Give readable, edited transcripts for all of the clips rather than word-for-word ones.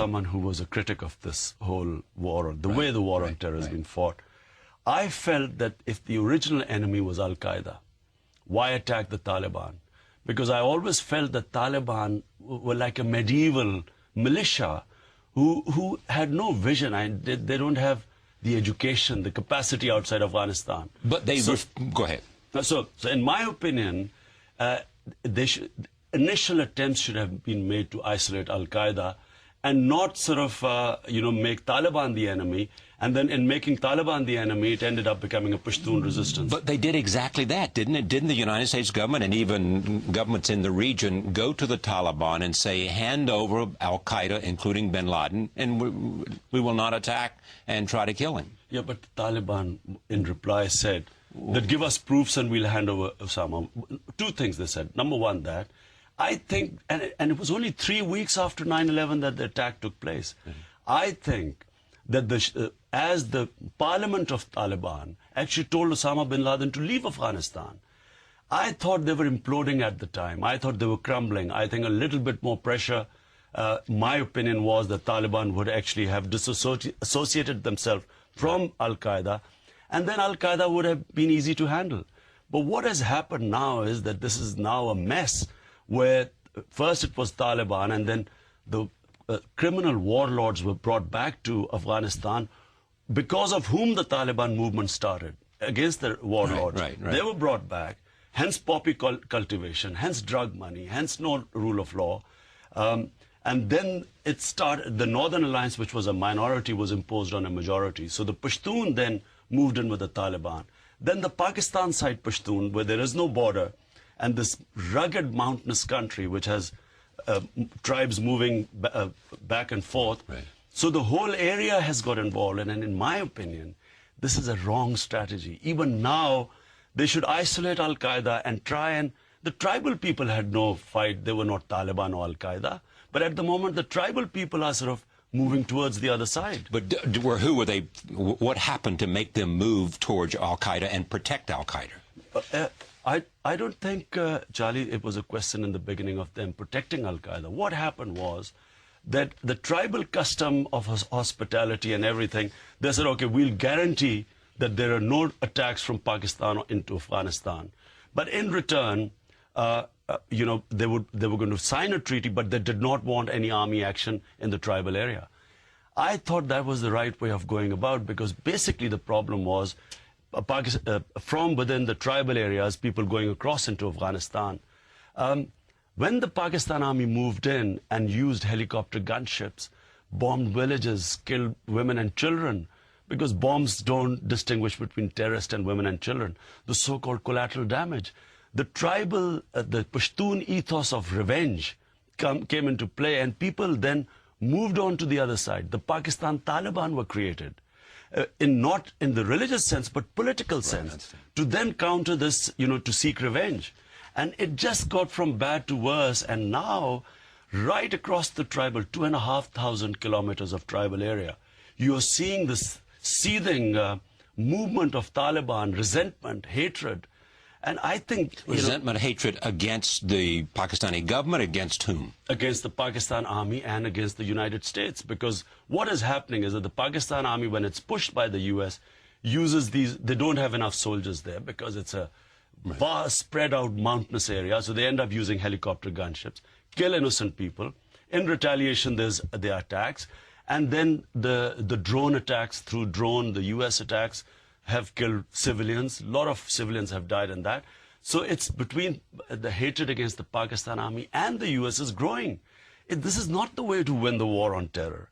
someone who was a critic of this whole war, the way the war on terror has been fought, I felt that if the original enemy was Al-Qaeda, why attack the Taliban? Because I always felt that Taliban were like a medieval militia who had no vision. They don't have the education, the capacity outside Afghanistan. But they... go ahead. So in my opinion, initial attempts should have been made to isolate Al-Qaeda and not sort of, make Taliban the enemy. And then in making Taliban the enemy, it ended up becoming a Pashtun resistance. But they did exactly that, didn't it? Didn't the United States government and even governments in the region go to the Taliban and say, hand over Al-Qaeda, including bin Laden, and we will not attack and try to kill him? Yeah, but the Taliban, in reply, said that give us proofs and we'll hand over Osama. Two things they said. Number one, that I think, and it was only 3 weeks after 9/11 that the attack took place. I think that as the parliament of Taliban actually told Osama bin Laden to leave Afghanistan, I thought they were imploding at the time. I thought they were crumbling. I think a little bit more pressure, my opinion was that Taliban would actually have disassociated themselves from Al-Qaeda, and then Al-Qaeda would have been easy to handle. But what has happened now is that this is now a mess where first it was Taliban and then the criminal warlords were brought back to Afghanistan, because of whom the Taliban movement started, against the warlords. Right. They were brought back, hence poppy cultivation, hence drug money, hence no rule of law. And then it started, the Northern Alliance, which was a minority, was imposed on a majority. So the Pashtun then moved in with the Taliban. Then the Pakistan side Pashtun, where there is no border, and this rugged mountainous country, which has tribes moving back and forth. Right. So the whole area has got involved, and in my opinion, this is a wrong strategy. Even now, they should isolate Al-Qaeda and try and... The tribal people had no fight. They were not Taliban or Al-Qaeda. But at the moment, the tribal people are sort of moving towards the other side. But who were they? What happened to make them move towards Al-Qaeda and protect Al-Qaeda? I don't think, Charlie, it was a question in the beginning of them protecting Al-Qaeda. What happened was that the tribal custom of hospitality and everything, they said, okay, we'll guarantee that there are no attacks from Pakistan into Afghanistan. But in return, they were going to sign a treaty, but they did not want any army action in the tribal area. I thought that was the right way of going about, because basically the problem was from within the tribal areas, people going across into Afghanistan. When the Pakistan army moved in and used helicopter gunships, bombed villages, killed women and children, because bombs don't distinguish between terrorists and women and children, the so-called collateral damage. The tribal, the Pashtun ethos of revenge came into play, and people then moved on to the other side. The Pakistan Taliban were created. Not in the religious sense, but political sense, to then counter this, to seek revenge. And it just got from bad to worse, and now, right across the tribal, 2,500 kilometers of tribal area, you are seeing this seething movement of Taliban, resentment, hatred. And I think... Resentment, hatred against the Pakistani government, against whom? Against the Pakistan army and against the United States. Because what is happening is that the Pakistan army, when it's pushed by the US, uses these... They don't have enough soldiers there because it's a vast, spread out mountainous area. So they end up using helicopter gunships, kill innocent people. In retaliation, there's the attacks. And then the drone attacks through drone, the US attacks, have killed civilians. A lot of civilians have died in that. So it's between the hatred against the Pakistan army and the US is growing. This is not the way to win the war on terror.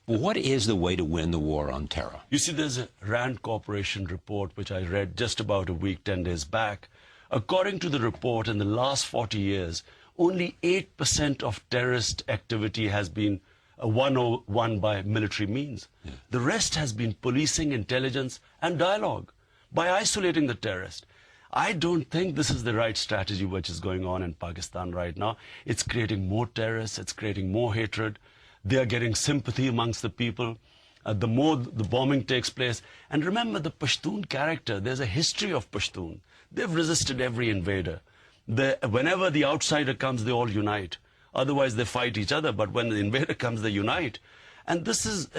What is the way to win the war on terror? You see, there's a Rand Corporation report, which I read just about a week, 10 days back. According to the report, in the last 40 years, only 8% of terrorist activity has been won by military means. Yeah. The rest has been policing, intelligence, and dialogue by isolating the terrorist. I don't think this is the right strategy which is going on in Pakistan right now. It's creating more terrorists, it's creating more hatred. They are getting sympathy amongst the people. The more the bombing takes place. And remember the Pashtun character, there's a history of Pashtun. They've resisted every invader. Whenever the outsider comes, they all unite. Otherwise, they fight each other. But when the invader comes, they unite. And this is,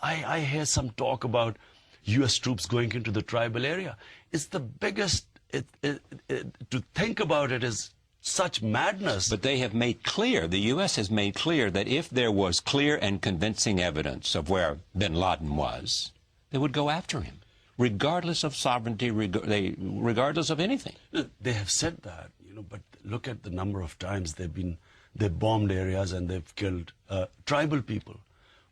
I hear some talk about U.S. troops going into the tribal area. It's the biggest, to think about it is such madness. But they have made clear, the U.S. has made clear that if there was clear and convincing evidence of where bin Laden was, they would go after him, regardless of sovereignty, regardless of anything. They have said that, but look at the number of times they've bombed areas and they've killed tribal people,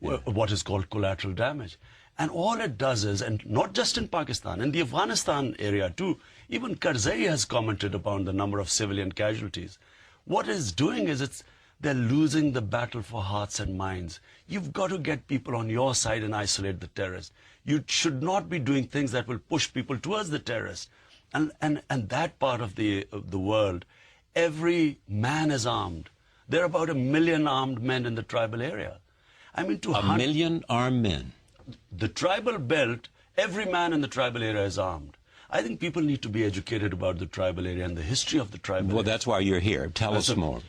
what is called collateral damage. And all it does is, and not just in Pakistan, in the Afghanistan area too, even Karzai has commented upon the number of civilian casualties. What it's doing is they're losing the battle for hearts and minds. You've got to get people on your side and isolate the terrorists. You should not be doing things that will push people towards the terrorists. And that part of the world, every man is armed. There are about 1 million armed men in the tribal area. I mean, to 1 million armed men. The tribal belt, every man in the tribal area is armed. I think people need to be educated about the tribal area and the history of the tribal area. Well, that's why you're here. Tell us more.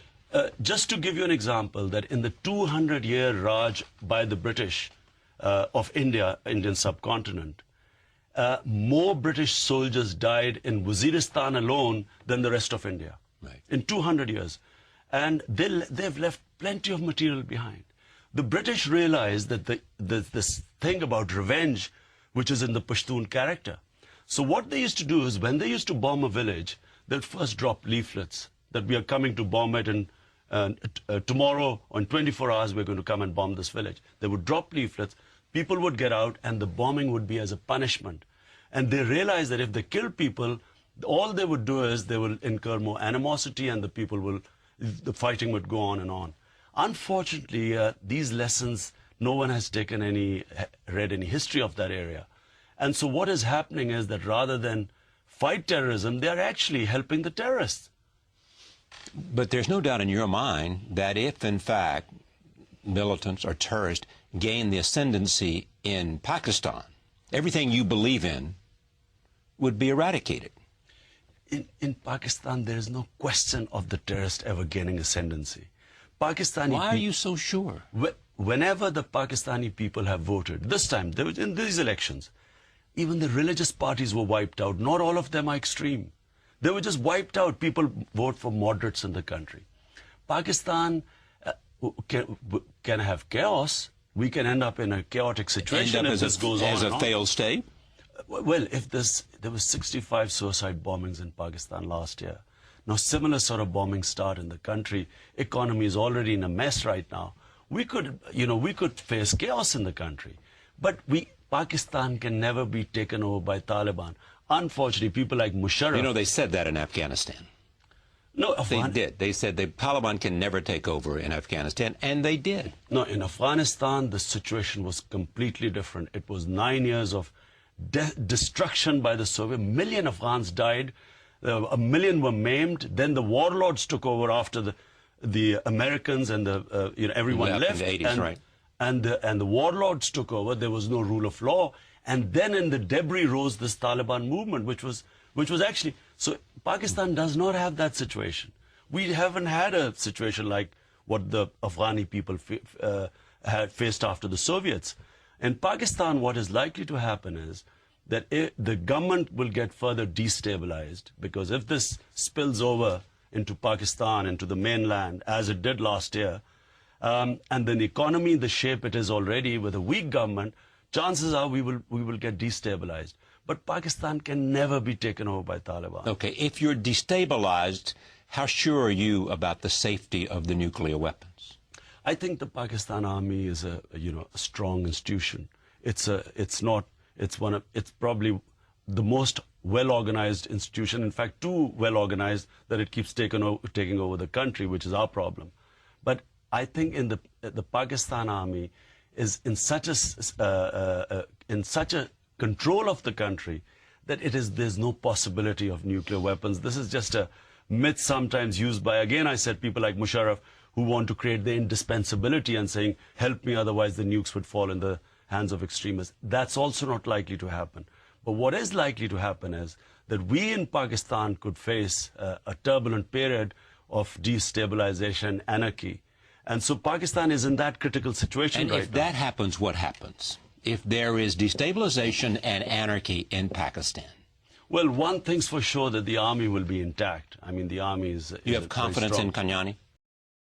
Just to give you an example, that in the 200-year Raj by the British of Indian subcontinent, more British soldiers died in Waziristan alone than the rest of India. Right. In 200 years. And they've left plenty of material behind. The British realized that this thing about revenge, which is in the Pashtun character. So what they used to do is, when they used to bomb a village, they'd first drop leaflets that we are coming to bomb it, and tomorrow, on 24 hours, we're going to come and bomb this village. They would drop leaflets, people would get out, and the bombing would be as a punishment. And they realized that if they kill people, all they would do is they will incur more animosity, and the fighting would go on and on. Unfortunately, these lessons, no one has read any history of that area. And so what is happening is that rather than fight terrorism, they are actually helping the terrorists. But there's no doubt in your mind that if, in fact, militants or terrorists gain the ascendancy in Pakistan, everything you believe in would be eradicated. In Pakistan, there is no question of the terrorist ever gaining ascendancy. Pakistani Why are you so sure? Whenever the Pakistani people have voted, this time, in these elections, even the religious parties were wiped out. Not all of them are extreme. They were just wiped out. People vote for moderates in the country. Pakistan can have chaos. We can end up in a chaotic situation if this goes on. As a failed state? Well, there were 65 suicide bombings in Pakistan last year. Now, similar sort of bombings start in the country. Economy is already in a mess right now. We could face chaos in the country. But Pakistan can never be taken over by Taliban. Unfortunately, people like Musharraf... they said that in Afghanistan. No, they did. They said the Taliban can never take over in Afghanistan, and they did. No, in Afghanistan, the situation was completely different. It was 9 years of destruction by the Soviets. 1 million Afghans died. 1 million were maimed. Then the warlords took over after the Americans and everyone left. In the 80s, right. And the warlords took over. There was no rule of law. And then in the debris rose this Taliban movement, which was actually... So Pakistan does not have that situation. We haven't had a situation like what the Afghani people had faced after the Soviets. In Pakistan, what is likely to happen is that the government will get further destabilized, because if this spills over into Pakistan, into the mainland, as it did last year, and then the economy, the shape it is already with a weak government, chances are we will get destabilized. But Pakistan can never be taken over by Taliban. Okay, if you're destabilized, how sure are you about the safety of the nuclear weapons? I think the Pakistan Army is a strong institution. It's probably the most well-organized institution. In fact, too well-organized that it keeps taking over the country, which is our problem. But I think the Pakistan Army is in such a control of the country that there's no possibility of nuclear weapons. This is just a myth sometimes used by, again, I said, people like Musharraf, who want to create the indispensability and saying, help me, otherwise the nukes would fall in the hands of extremists. That's also not likely to happen. But what is likely to happen is that we in Pakistan could face a turbulent period of destabilization, anarchy. And so Pakistan is in that critical situation and right if now. that happens, what happens? If there is destabilization and anarchy in Pakistan? Well, one thing's for sure, that the army will be intact. I mean, the army is You have very confidence strong. in Kanyani?